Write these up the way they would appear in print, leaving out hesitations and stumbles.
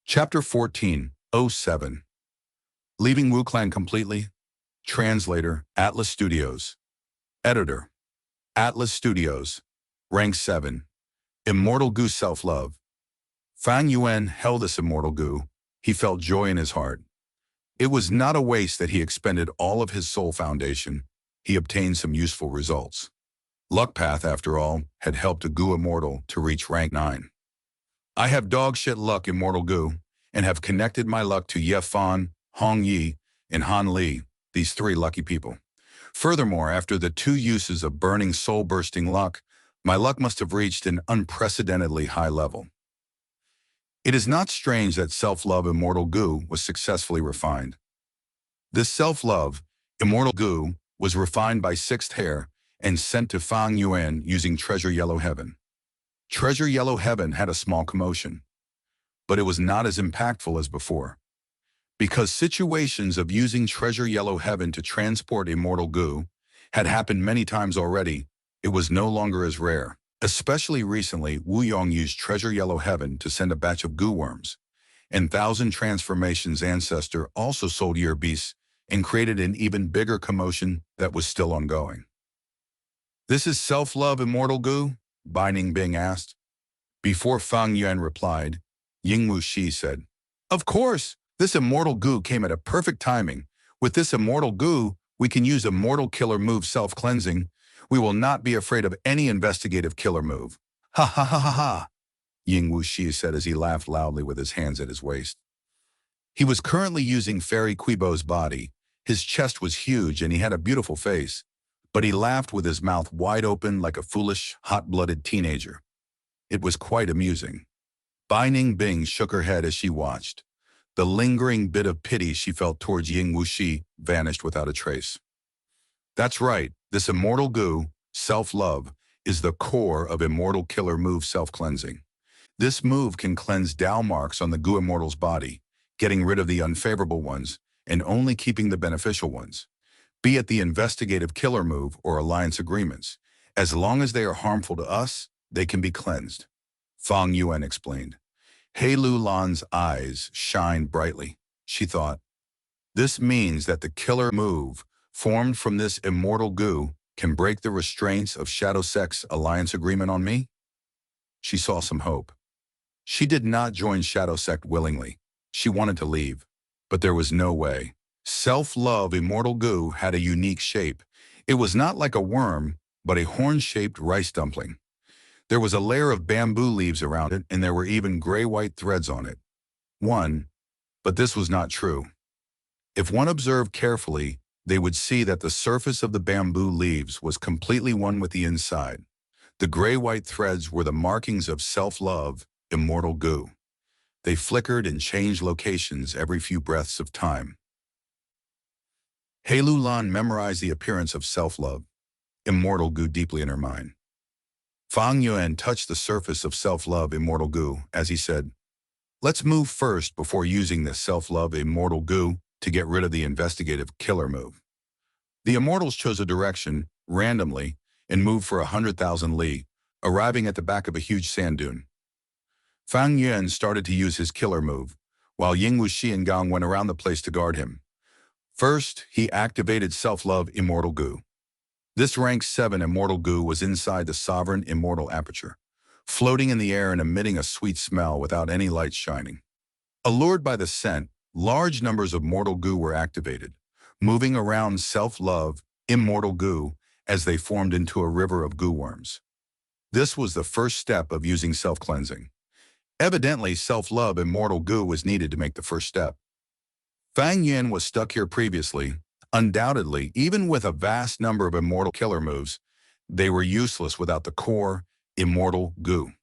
Chapter 14:07. Leaving Wu Clan completely. Translator, Atlas Studios. Editor, Atlas Studios. Rank 7. Immortal Gu Self-Love. Fang Yuan held this immortal Gu. He felt joy in his heart. It was not a waste that he expended all of his soul foundation. He obtained some useful results. Luck Path, after all, had helped a Gu immortal to reach rank 9. I have dog shit luck, immortal Gu, and have connected my luck to Ye Fan, Hong Yi, and Han Li, these 3 lucky people. Furthermore, after the 2 uses of burning soul-bursting luck, my luck must have reached an unprecedentedly high level. It is not strange that self-love immortal Gu was successfully refined. This self-love, immortal Gu, was refined by 6th hair and sent to Fang Yuan using Treasure Yellow Heaven. Treasure Yellow Heaven had a small commotion, but it was not as impactful as before. Because situations of using Treasure Yellow Heaven to transport immortal Gu had happened many times already, it was no longer as rare. Especially recently, Wu Yong used Treasure Yellow Heaven to send a batch of Gu worms, and Thousand Transformations Ancestor also sold Year Beasts and created an even bigger commotion that was still ongoing. "This is self-love, immortal Gu?" Binding Bing asked. Before Fang Yuan replied, Ying Wu Shi said, "Of course, this immortal Gu came at a perfect timing. With this immortal Gu, we can use immortal killer move self-cleansing. We will not be afraid of any investigative killer move." "Ha ha ha ha ha," Ying Wu Shi said as he laughed loudly with his hands at his waist. He was currently using Fairy Quibo's body. His chest was huge and he had a beautiful face, but he laughed with his mouth wide open like a foolish, hot-blooded teenager. It was quite amusing. Bai Bing shook her head as she watched. The lingering bit of pity she felt towards Ying Wu Shi vanished without a trace. That's right, this immortal Gu, self-love, is the core of immortal killer move self-cleansing. This move can cleanse Dao marks on the Gu immortal's body, getting rid of the unfavorable ones and only keeping the beneficial ones, be it the investigative killer move or alliance agreements. As long as they are harmful to us, they can be cleansed. Fang Yuan explained. He Lu Lan's eyes shined brightly. She thought, this means that the killer move formed from this immortal Gu can break the restraints of Shadow Sect's alliance agreement on me? She saw some hope. She did not join Shadow Sect willingly. She wanted to leave, but there was no way. Self-love immortal Gu had a unique shape. It was not like a worm, but a horn-shaped rice dumpling. There was a layer of bamboo leaves around it, and there were even gray-white threads on it. But this was not true. If one observed carefully, they would see that the surface of the bamboo leaves was completely one with the inside. The gray-white threads were the markings of self-love, immortal Gu. They flickered and changed locations every few breaths of time. He Lu Lan memorized the appearance of self-love, immortal Gu deeply in her mind. Fang Yuan touched the surface of self-love, immortal Gu, as he said, "Let's move first before using this self-love, immortal Gu to get rid of the investigative killer move." The immortals chose a direction, randomly, and moved for 100,000 li, arriving at the back of a huge sand dune. Fang Yuan started to use his killer move, while Ying Wu Shi and Gang went around the place to guard him. First, he activated self-love, immortal Gu. This rank 7 immortal Gu was inside the sovereign immortal aperture, floating in the air and emitting a sweet smell without any light shining. Allured by the scent, large numbers of mortal Gu were activated, moving around self-love, immortal Gu, as they formed into a river of Gu worms. This was the first step of using self-cleansing. Evidently, self-love, immortal Gu was needed to make the first step. Fang Yuan was stuck here previously. Undoubtedly, even with a vast number of immortal killer moves, they were useless without the core, immortal Gu.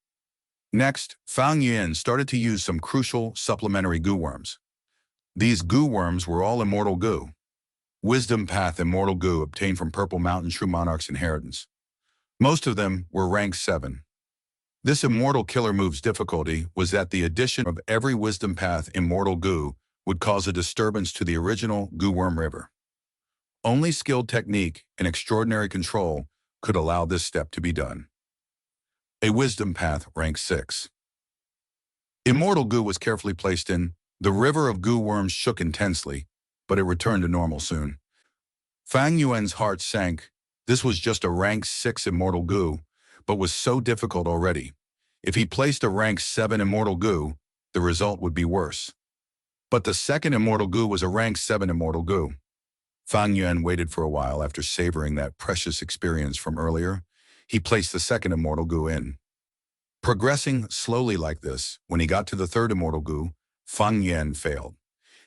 Next, Fang Yuan started to use some crucial supplementary Gu worms. These Gu worms were all immortal Gu. Wisdom Path immortal Gu obtained from Purple Mountain True Monarch's inheritance. Most of them were rank 7. This immortal killer move's difficulty was that the addition of every Wisdom Path immortal Gu would cause a disturbance to the original Gu worm river. Only skilled technique and extraordinary control could allow this step to be done. A Wisdom Path rank 6. Immortal goo was carefully placed in. The river of goo worms shook intensely, but it returned to normal soon. Fang Yuan's heart sank. This was just a rank 6 immortal goo, but was so difficult already. If he placed a rank 7 immortal goo, the result would be worse. But the second immortal goo was a rank 7 immortal goo. Fang Yuan waited for a while after savoring that precious experience from earlier. He placed the second immortal goo in. Progressing slowly like this, when he got to the third immortal goo, Fang Yuan failed.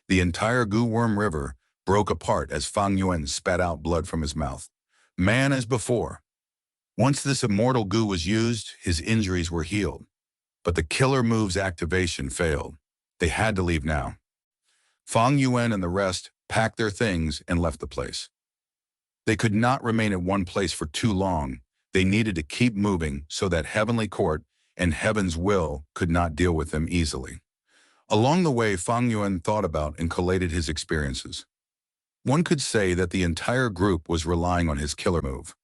The entire goo worm river broke apart as Fang Yuan spat out blood from his mouth. Man as before. Once this immortal goo was used, his injuries were healed. But the killer move's activation failed. They had to leave now. Fang Yuan and the rest packed their things and left the place. They could not remain at one place for too long. They needed to keep moving so that Heavenly Court and Heaven's will could not deal with them easily. Along the way, Fang Yuan thought about and collated his experiences. One could say that the entire group was relying on his killer move.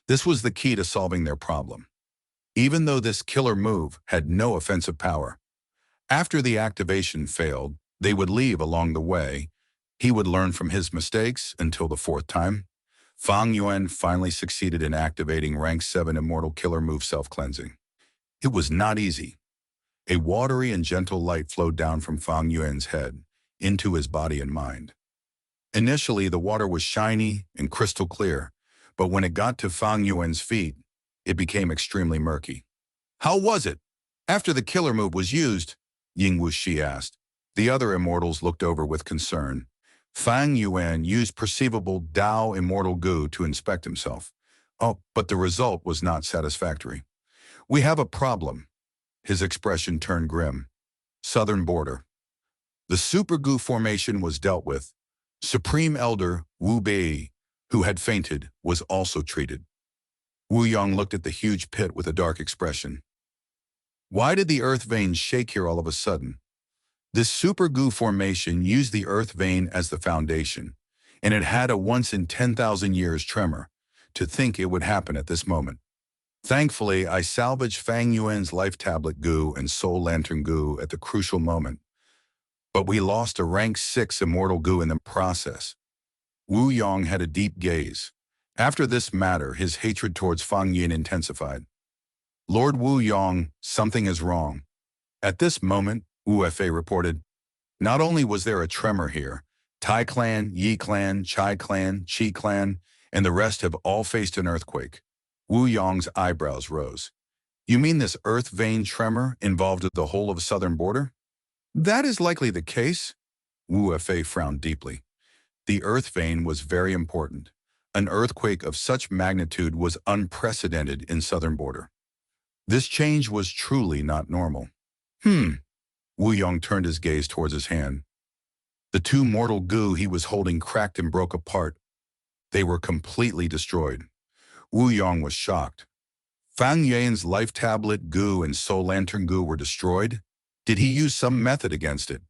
This was the key to solving their problem. Even though this killer move had no offensive power, after the activation failed, they would leave along the way. He would learn from his mistakes until the fourth time. Fang Yuan finally succeeded in activating rank 7 immortal killer move self-cleansing. It was not easy. A watery and gentle light flowed down from Fang Yuan's head into his body and mind. Initially, the water was shiny and crystal clear, but when it got to Fang Yuan's feet, it became extremely murky. How was it? After the killer move was used, Ying Wuxi asked. The other immortals looked over with concern. Fang Yuan used perceivable Dao immortal goo to inspect himself. Oh, but the result was not satisfactory. We have a problem. His expression turned grim. Southern border. The super goo formation was dealt with. Supreme Elder Wu Bei, who had fainted, was also treated. Wu Yong looked at the huge pit with a dark expression. Why did the earth veins shake here all of a sudden? This super goo formation used the earth vein as the foundation, and it had a once in 10,000 years tremor. To think it would happen at this moment. Thankfully, I salvaged Fang Yuan's life tablet goo and soul lantern goo at the crucial moment. But we lost a rank 6 immortal goo in the process. Wu Yong had a deep gaze. After this matter, his hatred towards Fang Yuan intensified. Lord Wu Yong, something is wrong. At this moment, Wu Fei reported, not only was there a tremor here, Tai clan, Yi clan, Chai clan, Qi clan, and the rest have all faced an earthquake. Wu Yong's eyebrows rose. You mean this earth vein tremor involved the whole of the southern border? That is likely the case. Wu Fei frowned deeply. The earth vein was very important. An earthquake of such magnitude was unprecedented in southern border. This change was truly not normal. Wu Yong turned his gaze towards his hand. The two mortal goo he was holding cracked and broke apart. They were completely destroyed. Wu Yong was shocked. Fang Yuan's life tablet goo and soul lantern goo were destroyed? Did he use some method against it?